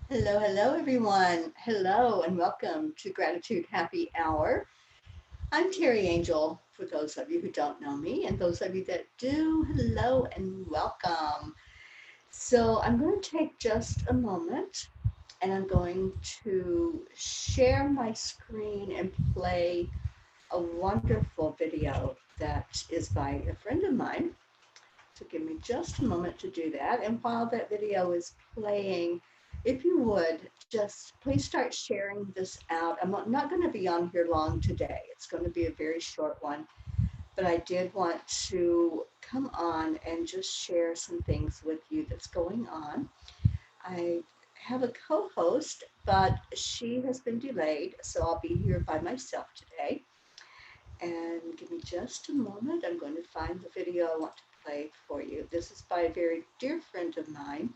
Hello, hello, everyone. Hello, and welcome to Gratitude Happy Hour. I'm Terry Angel, for those of you who don't know me, and those of you that do, hello and welcome. So, I'm going to take just a moment and I'm going to share my screen and play a wonderful video that is by a friend of mine. So give me just a moment to do that. And while that video is playing, if you would, just please start sharing this out. I'm not going to be on here long today. It's going to be a very short one. But I did want to come on and just share some things with you that's going on. I have a co host, but she has been delayed. So I'll be here by myself today. And give me just a moment. I'm going to find the video I want to play for you. This is by a very dear friend of mine.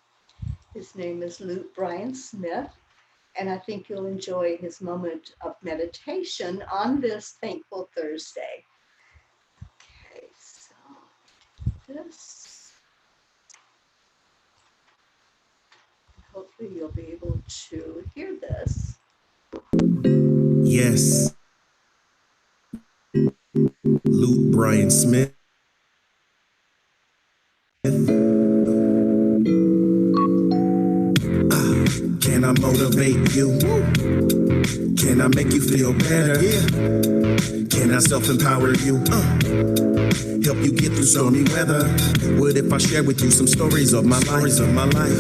His name is Luke Brian Smith, and I think you'll enjoy his moment of meditation on this Thankful Thursday. Okay, so this, hopefully you'll be able to hear this. Yes, Luke Bryan Smith. Can I motivate you? Can I make you feel better? Can I self-empower you? Help you get through stormy weather. What if I share with you some stories of my life?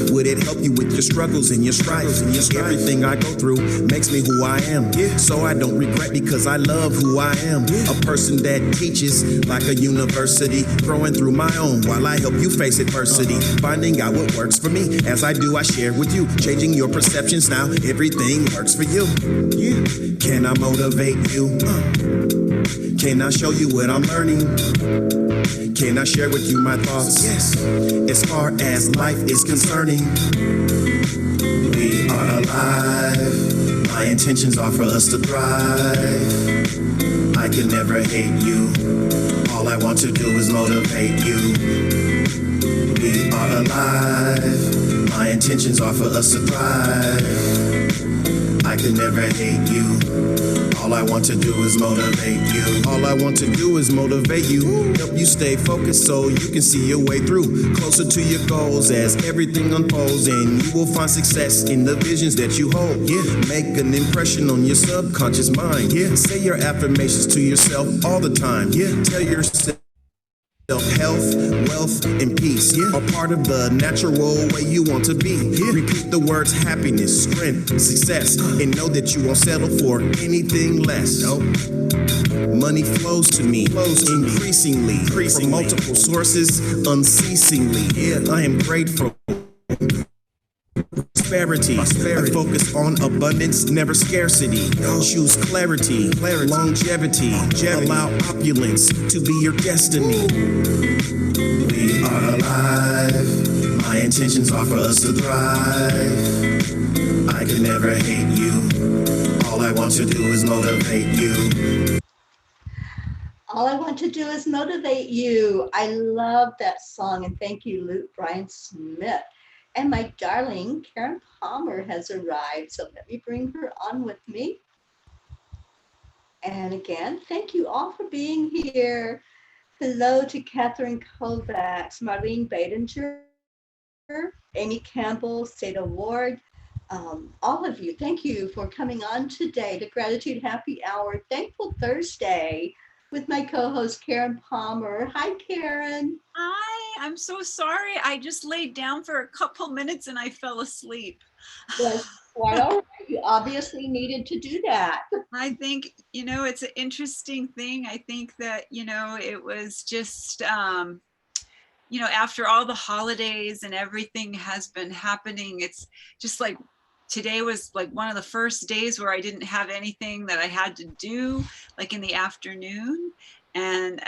Would it help you with your struggles and your strife? Everything I go through makes me who I am. So I don't regret because I love who I am. A person that teaches like a university, growing through my own while I help you face adversity. Finding out what works for me. As I do, I share with you. Changing your perceptions now, everything works for you. Can I motivate you? Can I show you what I'm learning? Can I share with you my thoughts? Yes. As far as life is concerning, we are alive. My intentions are for us to thrive. I can never hate you. All I want to do is motivate you. We are alive. My intentions are for us to thrive. I can never hate you. All I want to do is motivate you. All I want to do is motivate you. Help you stay focused so you can see your way through. Closer to your goals as everything unfolds. And you will find success in the visions that you hold. Make an impression on your subconscious mind. Say your affirmations to yourself all the time. Tell yourself health, wealth, and peace are part of the natural way you want to be. Repeat the words happiness, strength, success, and know that you won't settle for anything less. Money flows to me, increasingly, from multiple sources, unceasingly. I am grateful. Prosperity. I focus on abundance, never scarcity. Choose clarity, longevity. Allow opulence to be your destiny. We are alive. My intentions are for us to thrive. I can never hate you. All I want to do is motivate you. All I want to do is motivate you. I love that song, and thank you, Luke Brian Smith. And my darling Karen Palmer has arrived, so let me bring her on with me. And again, thank you all for being here. Hello to Catherine Kovacs, Marlene Badinger, Amy Campbell, Seda Ward, all of you. Thank you for coming on today to Gratitude Happy Hour, Thankful Thursday, with my co-host Karen Palmer. Hi, Karen. Hi, I'm so sorry. I just laid down for a couple minutes and I fell asleep. That's quite all right. You obviously needed to do that. I think, it's an interesting thing. I think that, it was just, after all the holidays and everything has been happening, it's just like today was like one of the first days where I didn't have anything that I had to do, like in the afternoon. And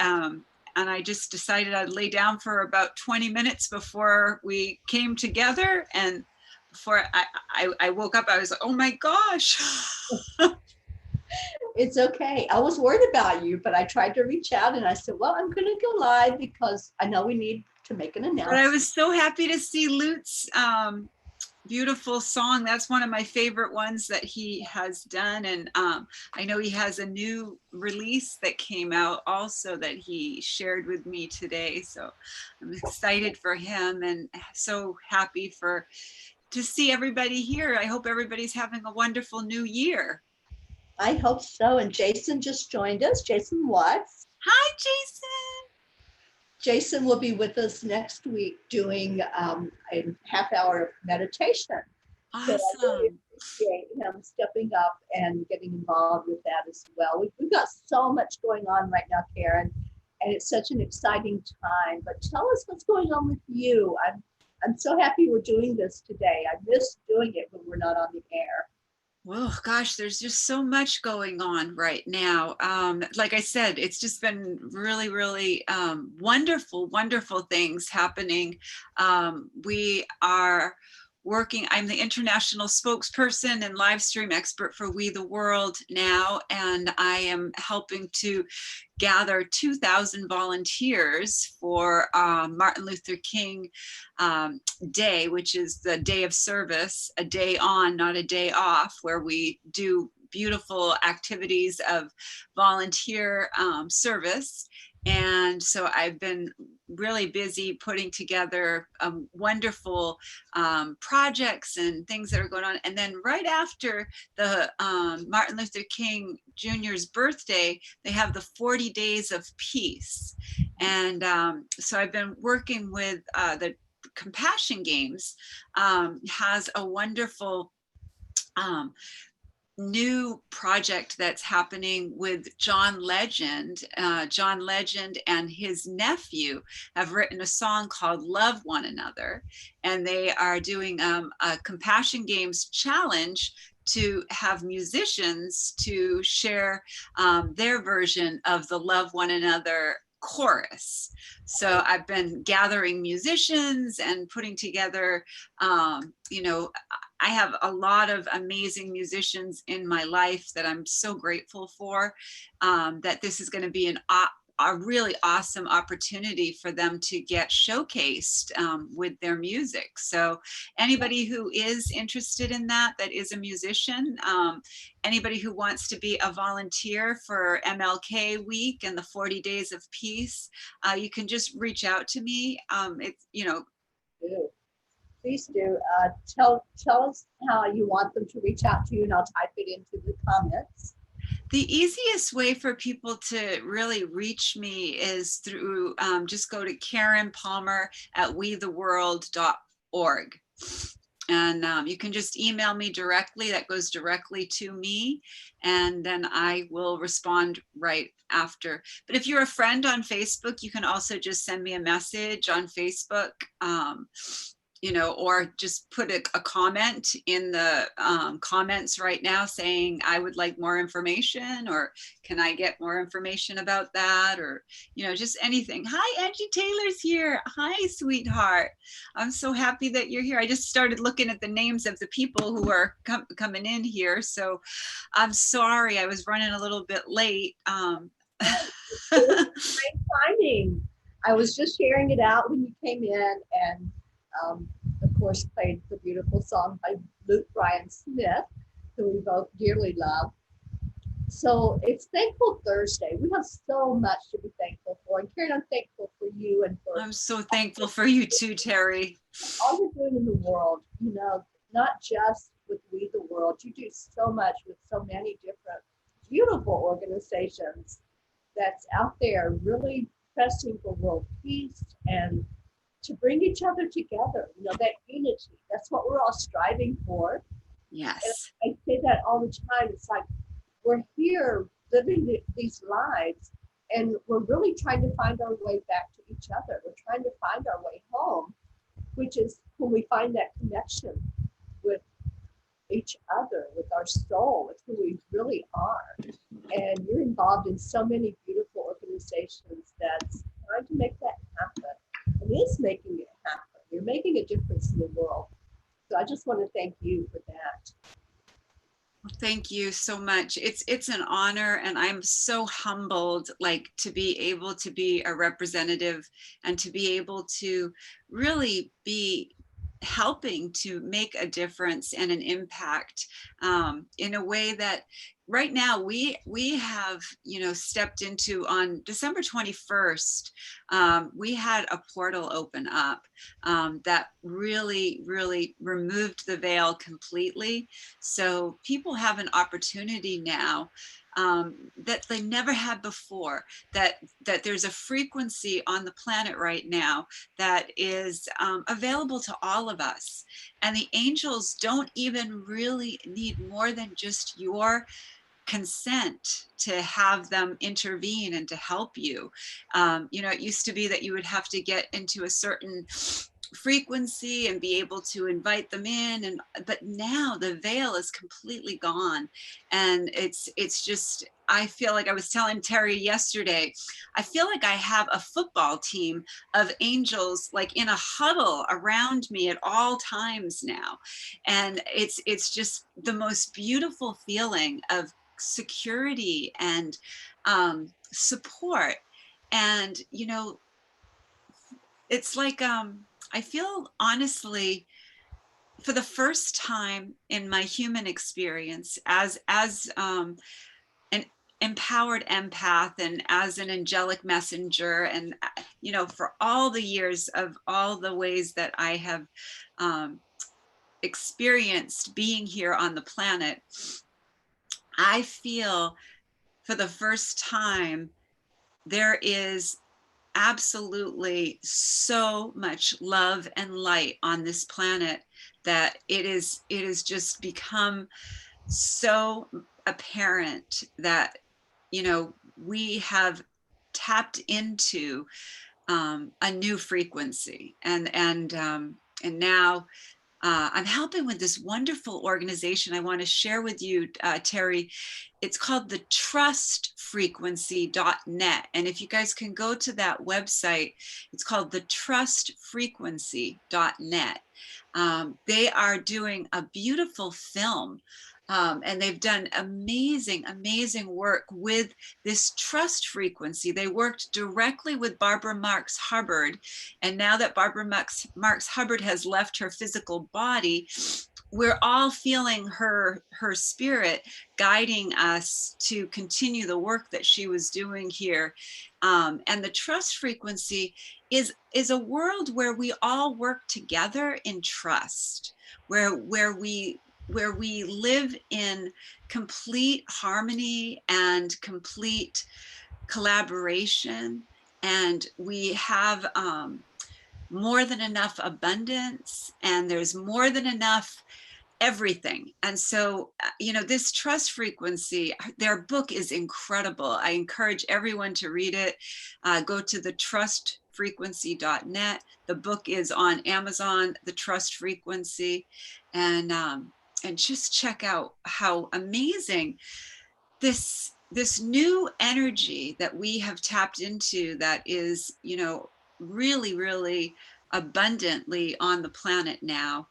I just decided I'd lay down for about 20 minutes before we came together. And before I woke up, I was like, oh my gosh. It's okay. I was worried about you, but I tried to reach out and I said, well, I'm going to go live because I know we need to make an announcement. But I was so happy to see Lutz beautiful song. That's one of my favorite ones that he has done. And I know he has a new release that came out also that he shared with me today. So I'm excited for him and so happy to see everybody here. I hope everybody's having a wonderful new year. I hope so. And Jason just joined us. Jason Watts. Hi, Jason. Jason will be with us next week doing a half hour of meditation. So I really Awesome. appreciate him stepping up and getting involved with that as well. We've got so much going on right now, Karen, and it's such an exciting time. But tell us what's going on with you. I'm so happy we're doing this today. I miss doing it when we're not on the air. Well, gosh, there's just so much going on right now. Like I said, it's just been really, really wonderful, wonderful things happening. We are working, I'm the international spokesperson and live stream expert for We the World now, and I am helping to gather 2,000 volunteers for Martin Luther King Day, which is the day of service, a day on, not a day off, where we do beautiful activities of volunteer service. And so I've been really busy putting together wonderful projects and things that are going on. And then right after the Martin Luther King Jr.'s birthday, they have the 40 Days of Peace. And so I've been working with the Compassion Games, has a wonderful new project that's happening with John Legend. John Legend and his nephew have written a song called Love One Another, and they are doing a Compassion Games challenge to have musicians to share their version of the Love One Another chorus. So I've been gathering musicians and putting together, I have a lot of amazing musicians in my life that I'm so grateful for, that this is going to be a really awesome opportunity for them to get showcased with their music. So anybody who is interested in that is a musician, anybody who wants to be a volunteer for MLK Week and the 40 Days of Peace, you can just reach out to me. Please do. Tell us how you want them to reach out to you, and I'll type it into the comments. The easiest way for people to really reach me is through just go to Karen Palmer at wetheworld.org. And you can just email me directly. That goes directly to me, and then I will respond right after. But if you're a friend on Facebook, you can also just send me a message on Facebook, or just put a comment in the comments right now saying, I would like more information, or can I get more information about that? Or, just anything. Hi, Angie Taylor's here. Hi, sweetheart. I'm so happy that you're here. I just started looking at the names of the people who are coming in here. So I'm sorry, I was running a little bit late. Great timing. I was just sharing it out when you came in, and of course played the beautiful song by Luke Bryan Smith, who we both dearly love. So it's Thankful Thursday. We have so much to be thankful for. And Karen, I'm thankful for you and for I'm so thankful for you too, Terry. all you're doing in the world, not just with We the World. You do so much with so many different beautiful organizations that's out there really pressing for world peace and to bring each other together, that unity. That's what we're all striving for. Yes. And I say that all the time. It's like we're here living these lives, and we're really trying to find our way back to each other. We're trying to find our way home, which is when we find that connection with each other, with our soul, with who we really are. And you're involved in so many beautiful organizations that's trying to make that happen. And is making it happen. You're making a difference in the world. So I just want to thank you for that. Well, thank you so much. It's an honor, and I'm so humbled, to be able to be a representative and to be able to really be helping to make a difference and an impact in a way that right now we have, you know, stepped into. On December 21st, we had a portal open up that really removed the veil completely, so people have an opportunity now that they never had before, that there's a frequency on the planet right now that is available to all of us. And the angels don't even really need more than just your consent to have them intervene and to help you. You know, it used to be that you would have to get into a certain frequency and be able to invite them in, and but now the veil is completely gone. And it's just, I feel like, I was telling Terry yesterday, I feel like I have a football team of angels like in a huddle around me at all times now. And it's just the most beautiful feeling of security and support. And you know, it's like I feel honestly, for the first time in my human experience as an empowered empath and as an angelic messenger, and you know, for all the years of all the ways that I have um, experienced being here on the planet, I feel for the first time there is absolutely so much love and light on this planet that it is just become so apparent that, you know, we have tapped into a new frequency. And now I'm helping with this wonderful organization I want to share with you, Terry. It's called the trustfrequency.net. And if you guys can go to that website, it's called the trustfrequency.net. They are doing a beautiful film. And they've done amazing work with this trust frequency. They worked directly with Barbara Marx Hubbard. And now that Barbara Marx Hubbard has left her physical body, we're all feeling her spirit guiding us to continue the work that she was doing here. And the trust frequency is a world where we all work together in trust, where we live in complete harmony and complete collaboration, and we have more than enough abundance, and there's more than enough everything. And so, you know, this trust frequency, their book is incredible. I encourage everyone to read it. Go to the trustfrequency.net. The book is on Amazon, The Trust Frequency. And just check out how amazing this new energy that we have tapped into, that is, you know, really abundantly on the planet now.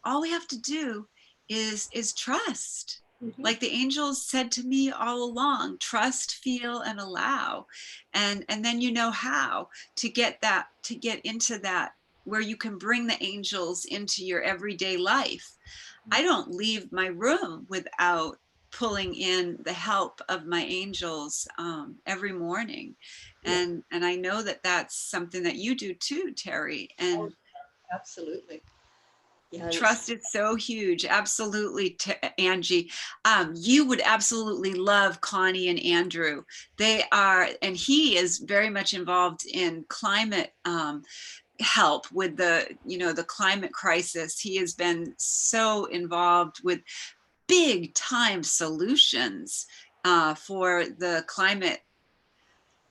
All we have to do is trust. Mm-hmm. Like the angels said to me all along, trust, feel, and allow. And then you know how to get into that, where you can bring the angels into your everyday life. I don't leave my room without pulling in the help of my angels every morning. And I know that that's something that you do too, Terry. And absolutely. Yeah, trust is so huge. Absolutely, Angie. You would absolutely love Connie and Andrew. They are, and he is very much involved in climate help with the, you know, the climate crisis. He has been so involved with big time solutions for the climate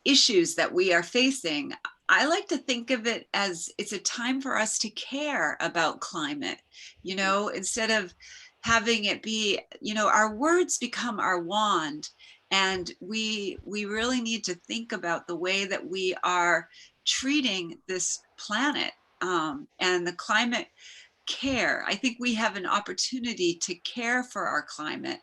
issues that we are facing. I like to think of it as it's a time for us to care about climate, you know, instead of having it be, you know, our words become our wand. And we really need to think about the way that we are treating this planet and the climate care. I think we have an opportunity to care for our climate,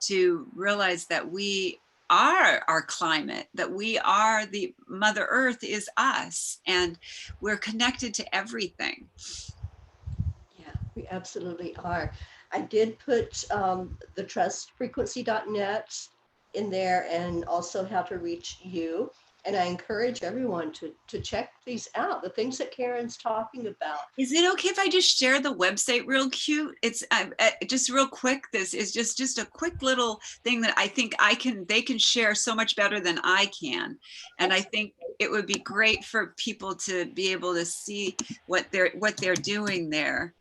to realize that we are our climate, that we are the Mother Earth is us, and we're connected to everything. absolutely are. I did put the trustfrequency.net in there and also how to reach you. And I encourage everyone to check these out, the things that Karen's talking about. Is it okay if I just share the website real cute? It's just real quick. This is just a quick little thing that I think they can share so much better than I can. And I think it would be great for people to be able to see what they're doing there.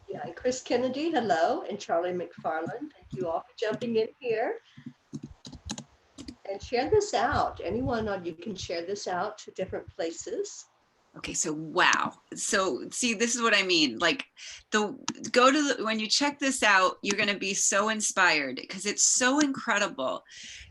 Yeah, and Chris Kennedy, hello, and Charlie McFarland, thank you all for jumping in here. And share this out. Anyone on you can share this out to different places. Okay, so wow. So see, this is what I mean. Like when you check this out, you're going to be so inspired because it's so incredible.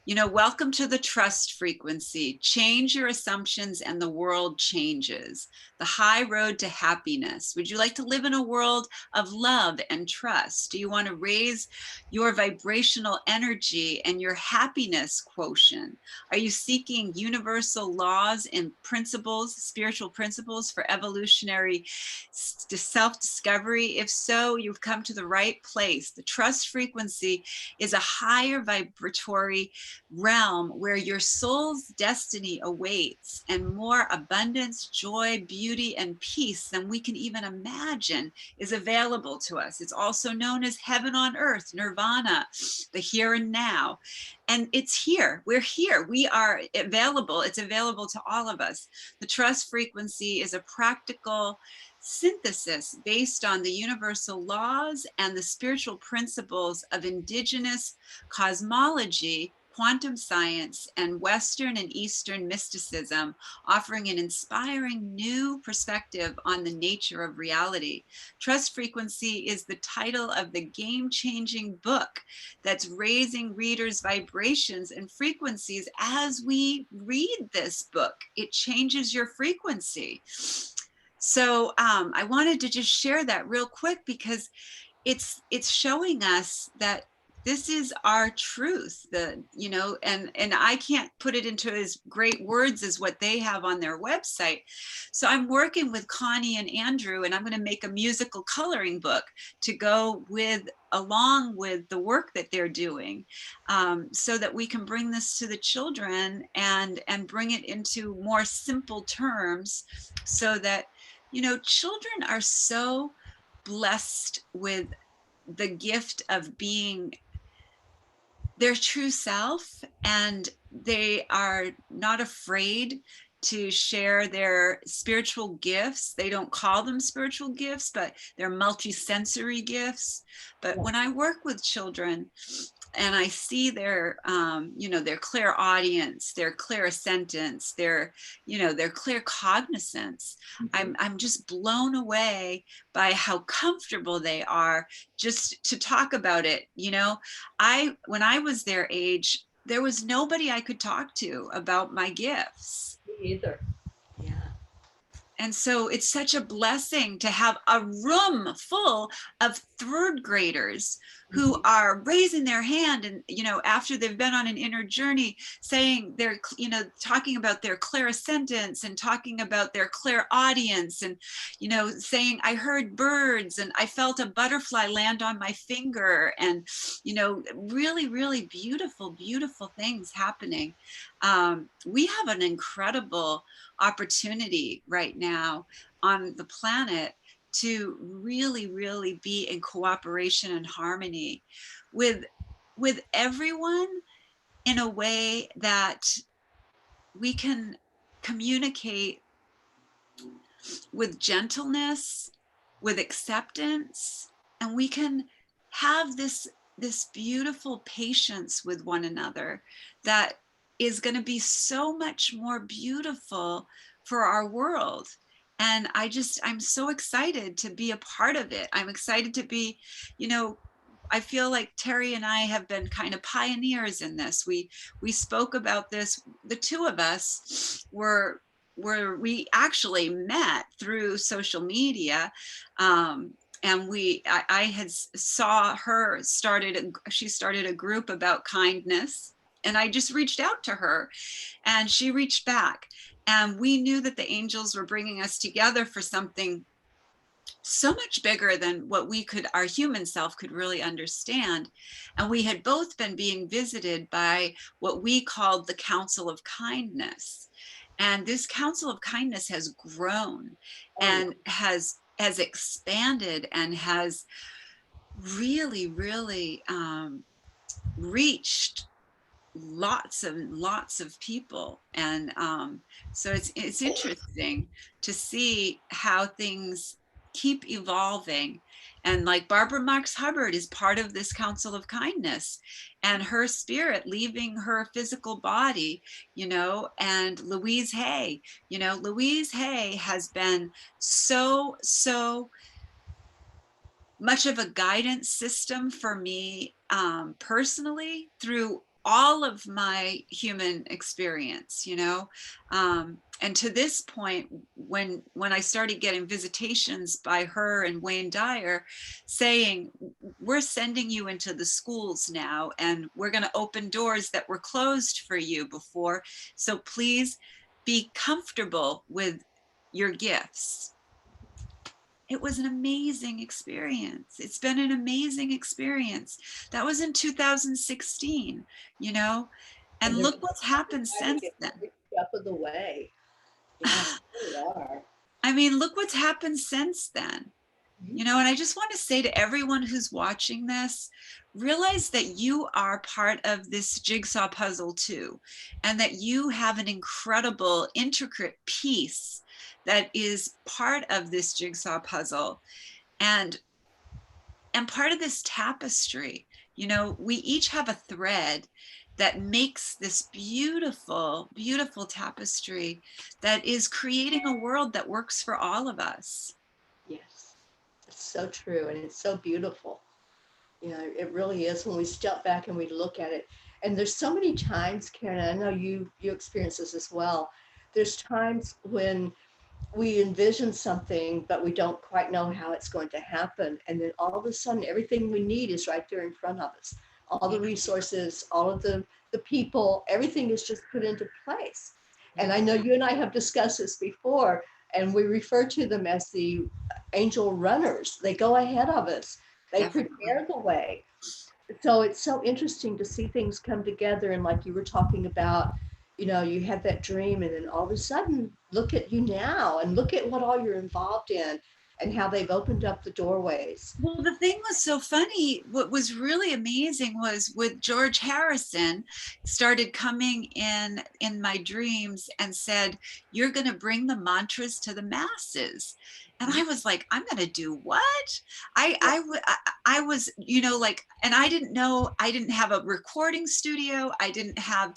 You know, welcome to the trust frequency. Change your assumptions and the world changes. The high road to happiness. Would you like to live in a world of love and trust? Do you want to raise your vibrational energy and your happiness quotient? Are you seeking universal laws and principles, spiritual principles for evolutionary self-discovery? If so, you've come to the right place. The trust frequency is a higher vibratory realm where your soul's destiny awaits, and more abundance, joy, beauty, and peace than we can even imagine is available to us. It's also known as heaven on earth, nirvana, the here and now. And it's here. We're here. We are available. It's available to all of us. The trust frequency is a practical synthesis based on the universal laws and the spiritual principles of indigenous cosmology, quantum science, and Western and Eastern mysticism, offering an inspiring new perspective on the nature of reality. Trust Frequency is the title of the game-changing book that's raising readers' vibrations and frequencies as we read this book. It changes your frequency. So I wanted to just share that real quick because it's showing us that this is our truth, and I can't put it into as great words as what they have on their website. So I'm working with Connie and Andrew, and I'm going to make a musical coloring book to go along with the work that they're doing, so that we can bring this to the children and bring it into more simple terms, so that, children are so blessed with the gift of being their true self, and they are not afraid to share their spiritual gifts. They don't call them spiritual gifts, but they're multi-sensory gifts. But when I work with children and I see their, their clairaudience, their clairsentience, their claircognizance, I'm just blown away by how comfortable they are just to talk about it. When I was their age, there was nobody I could talk to about my gifts. Me either. Yeah. And so it's such a blessing to have a room full of third graders who are raising their hand and, after they've been on an inner journey, saying they're, talking about their clairsentience and talking about their clairaudience and, saying, I heard birds and I felt a butterfly land on my finger, and, really, really beautiful, beautiful things happening. We have an incredible opportunity right now on the planet to really, really be in cooperation and harmony with everyone in a way that we can communicate with gentleness, with acceptance, and we can have this beautiful patience with one another that is going to be so much more beautiful for our world. And I'm so excited to be a part of it. I'm excited to be, I feel like Terry and I have been kind of pioneers in this. We spoke about this. The two of us we actually met through social media. And I had saw her she started a group about kindness, and I just reached out to her and she reached back. And we knew that the angels were bringing us together for something so much bigger than what our human self could really understand. And we had both been being visited by what we called the Council of Kindness. And this Council of Kindness has grown Oh, and has expanded and has really, really reached lots of people. And so it's interesting to see how things keep evolving. And like Barbara Marx Hubbard is part of this Council of Kindness, and her spirit leaving her physical body, and Louise Hay, Louise Hay has been so much of a guidance system for me, personally, through all of my human experience, and to this point, when I started getting visitations by her and Wayne Dyer saying, we're sending you into the schools now, and we're going to open doors that were closed for you before, so please be comfortable with your gifts. It was an amazing experience. It's been an amazing experience. That was in 2016, and and they're look what's happened guiding since it then. every step of the way. Yeah, they are. I mean, look what's happened since then. Mhm. And I just want to say to everyone who's watching this, realize that you are part of this jigsaw puzzle too, and that you have an incredible, intricate piece that is part of this jigsaw puzzle. And part of this tapestry, we each have a thread that makes this beautiful, beautiful tapestry that is creating a world that works for all of us. Yes, it's so true, and it's so beautiful. It really is when we step back and we look at it. And there's so many times, Karen, I know you experience this as well. There's times when we envision something, but we don't quite know how it's going to happen. And then all of a sudden, everything we need is right there in front of us. All the Yeah. resources, all of the people, everything is just put into place. And Yeah. I know you and I have discussed this before, and we refer to them as the angel runners. They go ahead of us. They Definitely. prepare the way. So it's so interesting to see things come together. And like you were talking about, you had that dream, and then all of a sudden, look at you now and look at what all you're involved in and how they've opened up the doorways. Well, the thing was so funny. What was really amazing was with George Harrison started coming in my dreams and said, "You're going to bring the mantras to the masses." And I was like, "I'm going to do what?" I was, like, and I didn't know, I didn't have a recording studio. I didn't have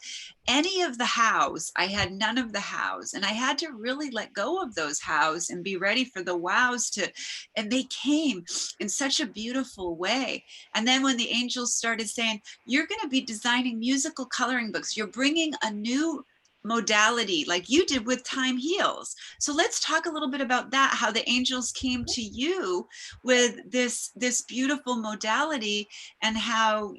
any of the hows. I had none of the hows. And I had to really let go of those hows and be ready for the wows and they came in such a beautiful way. And then when the angels started saying, you're going to be designing musical coloring books, you're bringing a new modality like you did with Time Heals. So let's talk a little bit about that, how the angels came to you with this beautiful modality, and how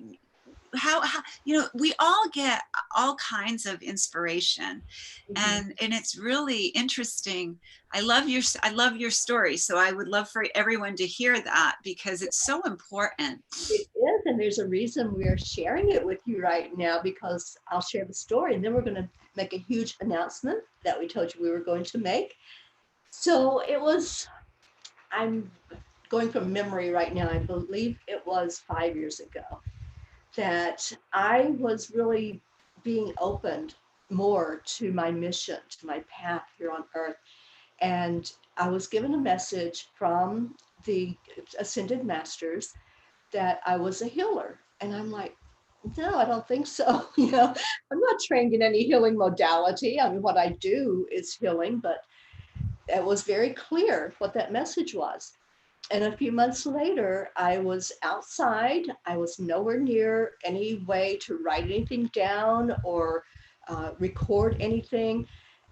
we all get all kinds of inspiration, Mhm. and it's really interesting. I love your story, so I would love for everyone to hear that because it's so important. It is, and there's a reason we are sharing it with you right now, because I'll share the story and then we're going to make a huge announcement that we told you we were going to make. So I'm going from memory right now. I believe it was 5 years ago that I was really being opened more to my mission, to my path here on earth. And I was given a message from the ascended masters that I was a healer. And I'm like, no, I don't think so. I'm not trained in any healing modality. I mean, what I do is healing, but it was very clear what that message was. And a few months later, I was outside. I was nowhere near any way to write anything down or record anything.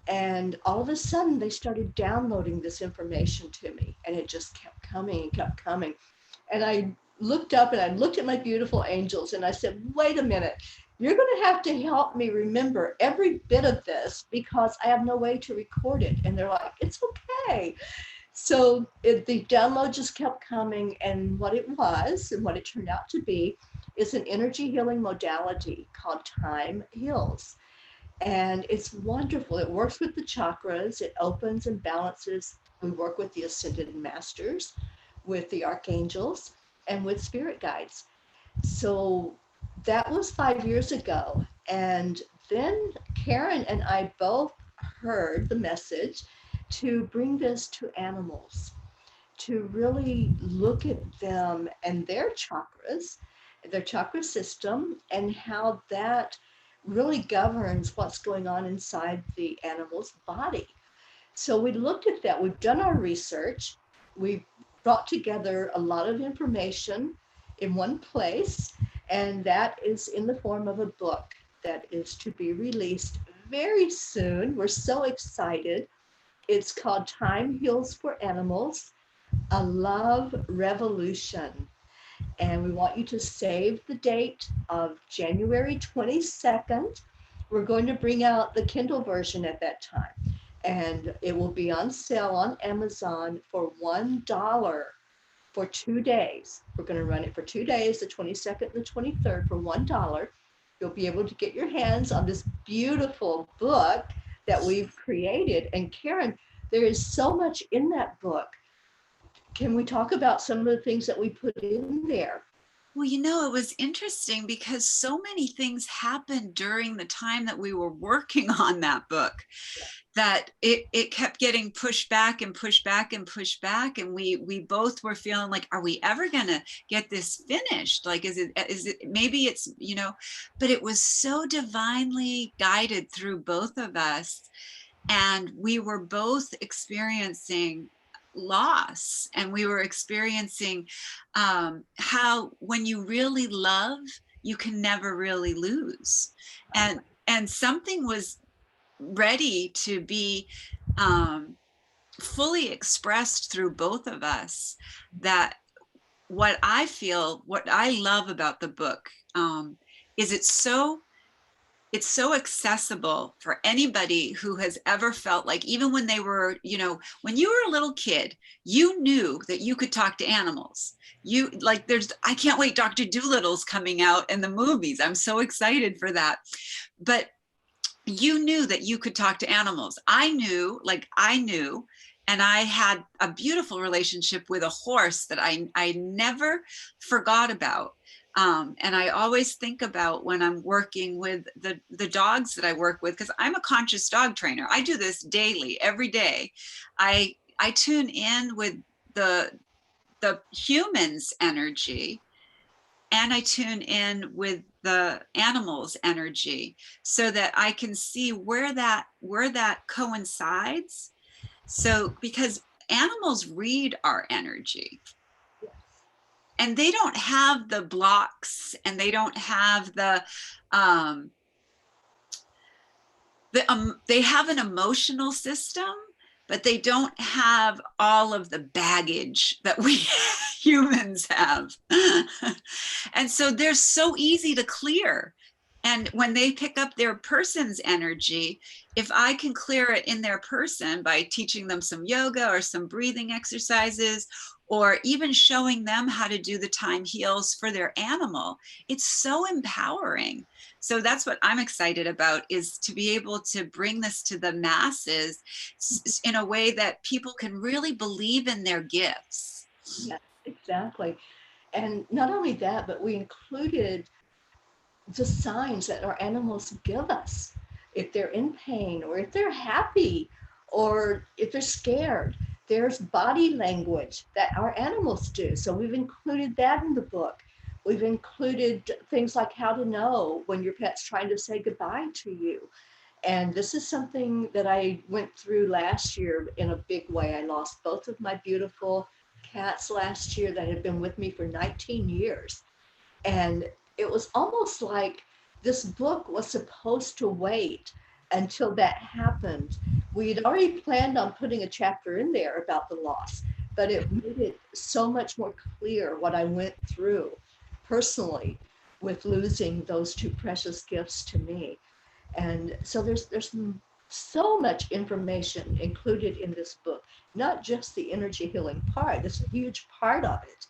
And all of a sudden, they started downloading this information to me, and it just kept coming and kept coming. And I looked up and I looked at my beautiful angels and I said, wait a minute, you're going to have to help me remember every bit of this because I have no way to record it. And they're like, it's okay. So the download just kept coming, and what it was and what it turned out to be is an energy healing modality called Time Heals. And it's wonderful. It works with the chakras, it opens and balances. We work with the ascended masters, with the archangels, and with spirit guides. So that was 5 years ago. And then Karen and I both heard the message to bring this to animals, to really look at them and their chakra system, and how that really governs what's going on inside the animal's body. So we looked at that. We've done our research. We brought together a lot of information in one place, and that is in the form of a book that is to be released very soon. We're so excited. It's called Time Heals for Animals, A Love Revolution. And we want you to save the date of January 22nd. We're going to bring out the Kindle version at that time, and it will be on sale on Amazon for $1 for 2 days. We're going to run it for 2 days, the 22nd and the 23rd, for $1. You'll be able to get your hands on this beautiful book that we've created. And Karen, there is so much in that book. Can we talk about some of the things that we put in there? Well, it was interesting because so many things happened during the time that we were working on that book, that it kept getting pushed back and pushed back and pushed back. And we both were feeling like, are we ever going to get this finished? Like, is it, maybe it's, but it was so divinely guided through both of us. And we were both experiencing loss, and we were experiencing how when you really love, you can never really lose. And something was ready to be fully expressed through both of us, that what I love about the book is it's so accessible for anybody who has ever felt like, even when they were, when you were a little kid, you knew that you could talk to animals. I can't wait, Dr. Doolittle's coming out in the movies. I'm so excited for that. But you knew that you could talk to animals. I knew, and I had a beautiful relationship with a horse that I never forgot about. And I always think about when I'm working with the dogs that I work with, because I'm a conscious dog trainer. I do this daily, every day. I tune in with the human's energy, and I tune in with the animal's energy, so that I can see where that coincides. So, because animals read our energy, and they don't have the blocks, and they don't have they have an emotional system, but they don't have all of the baggage that we humans have. And so they're so easy to clear. And when they pick up their person's energy, if I can clear it in their person by teaching them some yoga or some breathing exercises, or even showing them how to do the Time Heals for their animal, it's so empowering. So that's what I'm excited about, is to be able to bring this to the masses in a way that people can really believe in their gifts. Yes, exactly. And not only that, but we included the signs that our animals give us, if they're in pain, or if they're happy, or if they're scared. There's body language that our animals do. So we've included that in the book. We've included things like how to know when your pet's trying to say goodbye to you. And this is something that I went through last year in a big way. I lost both of my beautiful cats last year that had been with me for 19 years. And it was almost like this book was supposed to wait until that happened. We'd already planned on putting a chapter in there about the loss, but it made it so much more clear what I went through personally with losing those two precious gifts to me. And so there's So much information included in this book, not just the energy healing part, that's a huge part of it.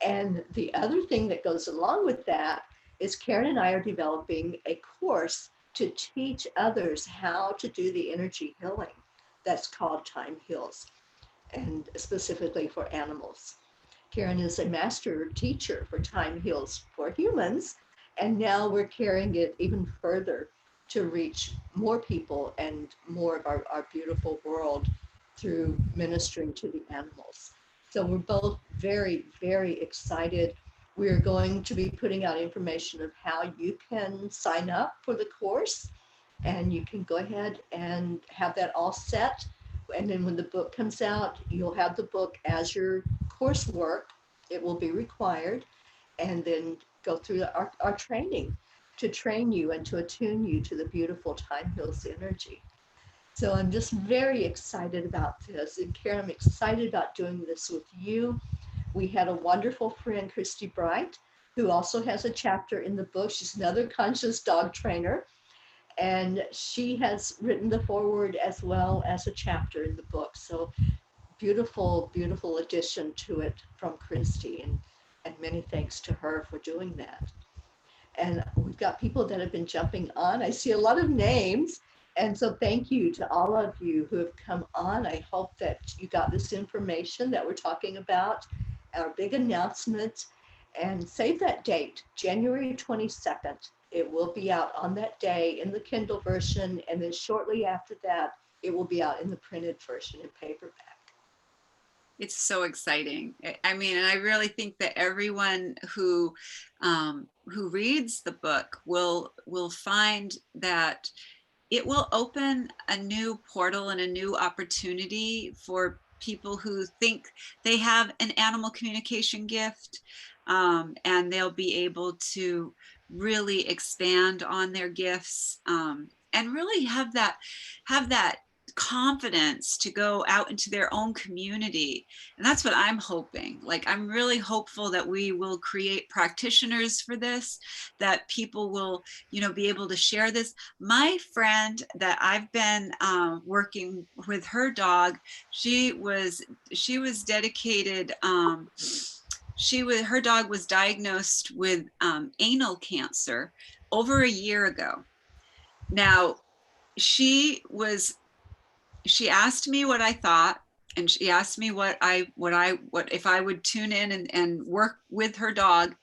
And the other thing that goes along with that is Karen and I are developing a course to teach others how to do the energy healing that's called Time Heals, and specifically for animals. Karen is a master teacher for Time Heals for humans, and now we're carrying it even further to reach more people and more of our beautiful world through ministering to the animals. So we're both very, very excited. We're going to be putting out information of how you can sign up for the course, and you can go ahead and have that all set. And then when the book comes out, you'll have the book as your coursework. It will be required, and then go through our training to train you and to attune you to the beautiful Time Heals energy. So I'm just very excited about this. And Karen, I'm excited about doing this with you. We had a wonderful friend, Christy Bright, who also has a chapter in the book. She's another conscious dog trainer, and she has written the foreword as well as a chapter in the book. So beautiful, beautiful addition to it from Christy, and many thanks to her for doing that. And we've got people that have been jumping on. I see a lot of names. And so thank you to all of you who have come on. I hope that you got this information that we're talking about, our big announcement. And save that date, January 22nd. It will be out on that day in the Kindle version. And then shortly after that, it will be out in the printed version in paperback. It's so exciting. I mean, and I really think that everyone who reads the book will find that it will open a new portal and a new opportunity for people who think they have an animal communication gift, and they'll be able to really expand on their gifts, and really have that confidence to go out into their own community. And that's what I'm hoping. Like, I'm really hopeful that we will create practitioners for this, that people will, be able to share this. My friend that I've been working with, her dog, she was dedicated. Her dog was diagnosed with anal cancer over a year ago. Now, she asked me what I thought, and she asked me what if I would tune in and work with her dog.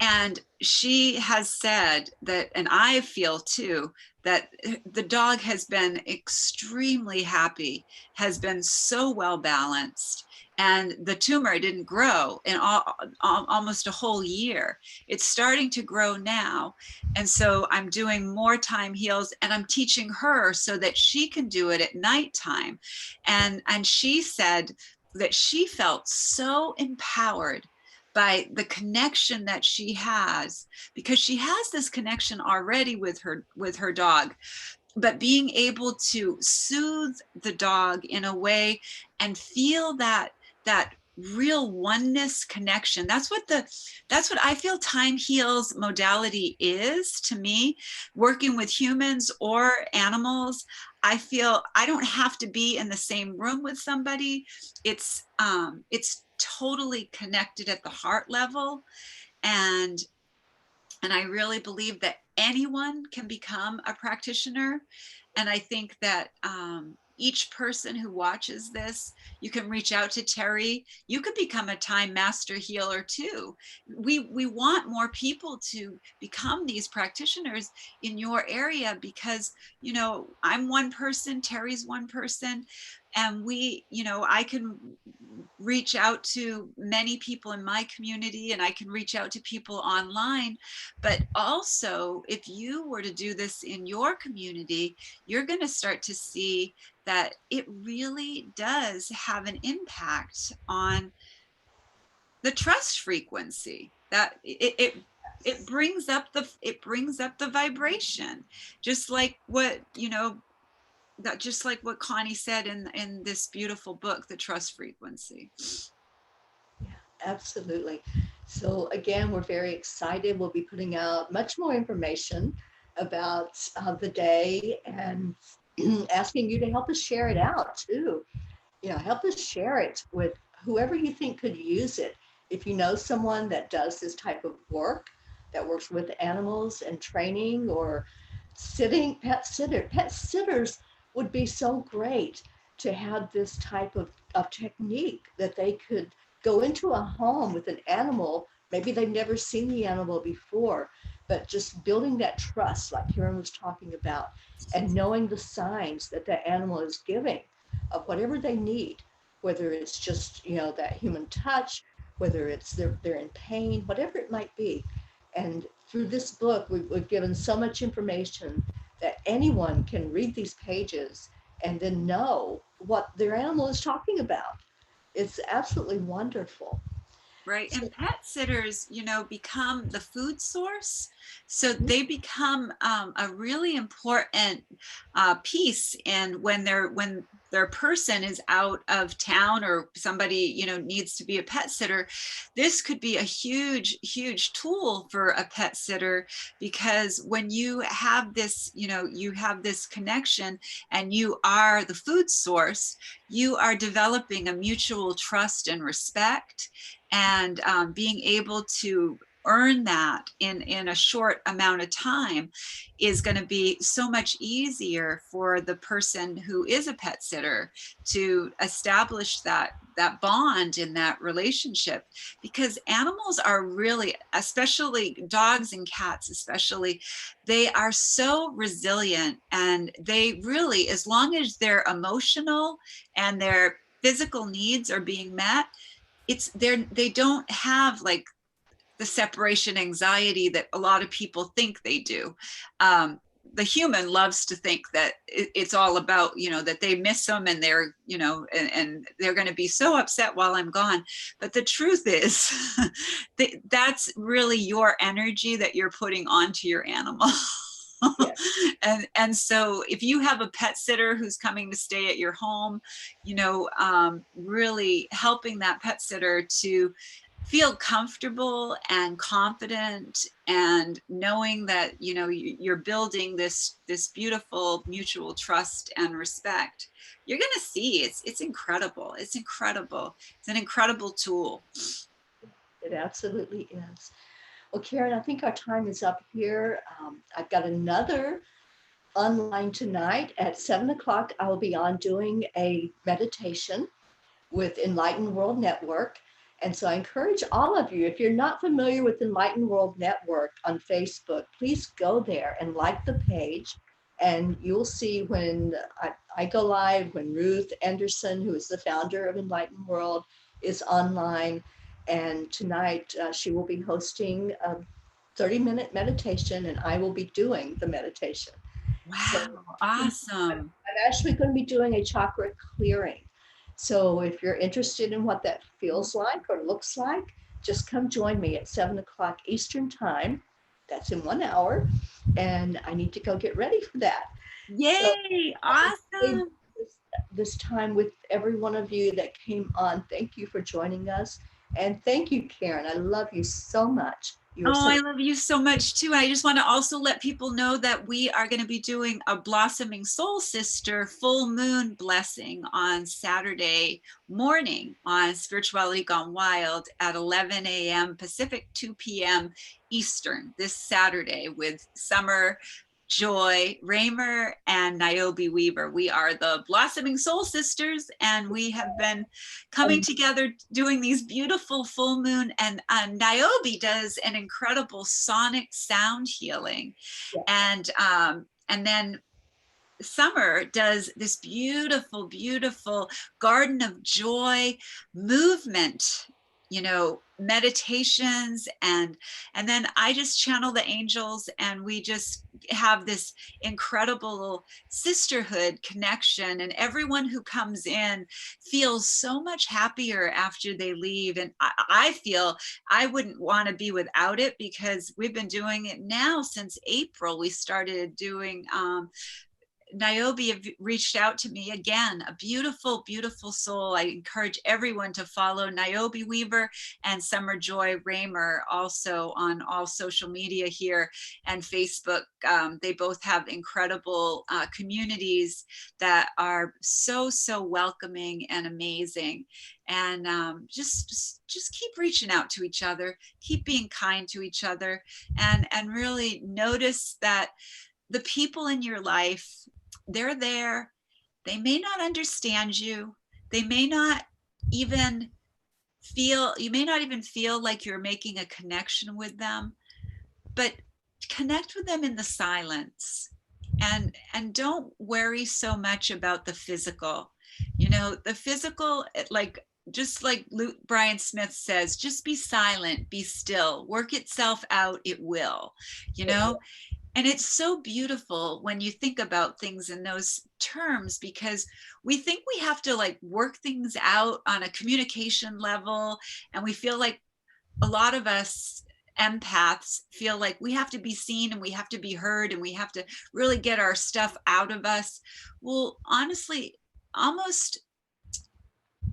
And she has said that, and I feel too, that the dog has been extremely happy, has been so well balanced, and the tumor didn't grow in almost a whole year. It's starting to grow now. And so I'm doing more Time Heals, and I'm teaching her so that she can do it at nighttime. And she said that she felt so empowered by the connection that she has, because she has this connection already with her dog, but being able to soothe the dog in a way and feel that real oneness connection. That's what I feel Time Heals modality is to me. Working with humans or animals, I feel I don't have to be in the same room with somebody. It's totally connected at the heart level, and I really believe that anyone can become a practitioner. And I think that each person who watches this, you can reach out to Terry. You could become a time master healer too. We want more people to become these practitioners in your area, because I'm one person, Terry's one person, and I can reach out to many people in my community, and I can reach out to people online. But also, if you were to do this in your community, you're going to start to see that it really does have an impact on the trust frequency, that it brings up the vibration, just like what just like what Connie said in this beautiful book, The Trust Frequency. Yeah, absolutely. So again, we're very excited. We'll be putting out much more information about the day and asking you to help us share it out too. Help us share it with whoever you think could use it. If you know someone that does this type of work, that works with animals and training or pet sitters would be so great to have this type of technique that they could go into a home with an animal. Maybe they've never seen the animal before, but just building that trust, like Karen was talking about, and knowing the signs that the animal is giving of whatever they need, whether it's just, that human touch, whether it's they're in pain, whatever it might be. And through this book, we've given so much information that anyone can read these pages and then know what their animal is talking about. It's absolutely wonderful. Right. So, And pet sitters, become the food source. So they become a really important piece. And when their person is out of town, or somebody, needs to be a pet sitter, this could be a huge, huge tool for a pet sitter, because when you have this, you have this connection and you are the food source, you are developing a mutual trust and respect, and being able to earn that in a short amount of time is going to be so much easier for the person who is a pet sitter to establish that bond in that relationship. Because animals are really, especially dogs and cats especially, they are so resilient, and they really, as long as their emotional and their physical needs are being met, they don't have like the separation anxiety that a lot of people think they do. The human loves to think that it's all about, that they miss them, and they're, and they're going to be so upset while I'm gone. But the truth is that's really your energy that you're putting onto your animal. yeah. And so if you have a pet sitter who's coming to stay at your home, really helping that pet sitter to feel comfortable and confident, and knowing that you're building this beautiful mutual trust and respect, you're going to see it's incredible. It's incredible. It's an incredible tool. It absolutely is. Well, Karen, I think our time is up here. I've got another online tonight at 7 o'clock. I will be on doing a meditation with Enlightened World Network. And so I encourage all of you, if you're not familiar with Enlightened World Network on Facebook, please go there and like the page. And you'll see when I go live, when Ruth Anderson, who is the founder of Enlightened World, is online. And tonight she will be hosting a 30-minute meditation, and I will be doing the meditation. Wow, So awesome. I'm actually going to be doing a chakra clearing. So if you're interested in what that feels like or looks like, just come join me at 7 o'clock Eastern time. That's in 1 hour. And I need to go get ready for that. So Yay, I enjoyed awesome. this time with every one of you that came on. Thank you for joining us. And thank you, Karen. I love you so much. You are Oh, such I love you so much too. I just want to also let people know that we are going to be doing a Blossoming Soul Sister full moon blessing on Saturday morning on Spirituality Gone Wild at 11 a.m. Pacific, 2 p.m. Eastern this Saturday with Summer, Joy Raymer, and Niobe Weaver. We are the Blossoming Soul Sisters, and we have been coming together doing these beautiful full moon. And Niobe does an incredible sonic sound healing, and then Summer does this beautiful, beautiful garden of joy movement, meditations, and then I just channel the angels, and we just have this incredible sisterhood connection, and everyone who comes in feels so much happier after they leave. And I feel I wouldn't want to be without it, because we've been doing it now since April. We started doing Niobe have reached out to me again, a beautiful, beautiful soul. I encourage everyone to follow Niobe Weaver and Summer Joy Raymer also on all social media here and Facebook. They both have incredible communities that are so, so welcoming and amazing. And just keep reaching out to each other, keep being kind to each other, and really notice that the people in your life, they're there. They may not understand you. They may not even you may not even feel like you're making a connection with them, but connect with them in the silence, and don't worry so much about the physical. The physical, like, just like Luke Bryan Smith says, just be silent, be still, work itself out, it will, you know. And it's so beautiful when you think about things in those terms, because we think we have to like work things out on a communication level. And we feel like, a lot of us empaths feel like we have to be seen and we have to be heard and we have to really get our stuff out of us. Well, honestly, almost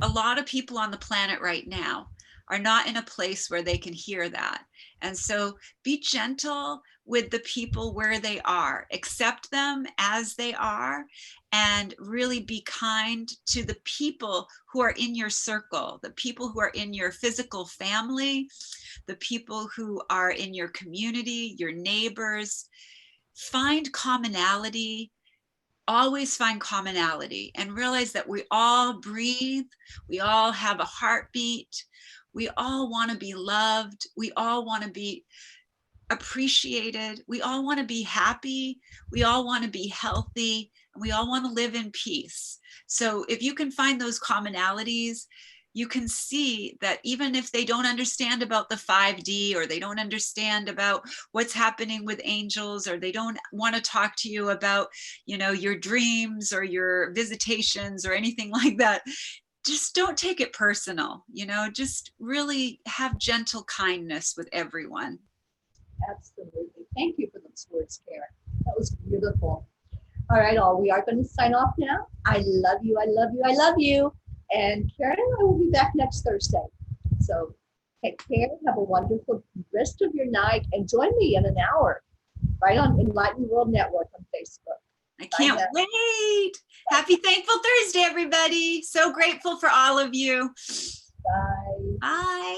a lot of people on the planet right now are not in a place where they can hear that. And so be gentle with the people where they are, accept them as they are, and really be kind to the people who are in your circle, the people who are in your physical family, the people who are in your community, your neighbors. Find commonality, always find commonality, and realize that we all breathe, we all have a heartbeat, we all want to be loved, we all want to be appreciated, we all want to be happy, we all want to be healthy, and we all want to live in peace. So if you can find those commonalities, you can see that even if they don't understand about the 5D, or they don't understand about what's happening with angels, or they don't want to talk to you about, your dreams or your visitations or anything like that, just don't take it personal. Just really have gentle kindness with everyone. Absolutely. Thank you for those words, Karen. That was beautiful. All right, all. We are going to sign off now. I love you. I love you. I love you. And Karen and I will be back next Thursday. So take care. Have a wonderful rest of your night. And join me in an hour right on Enlightened World Network on Facebook. I can't wait. Happy Thankful Thursday, everybody. So grateful for all of you. Bye. Bye.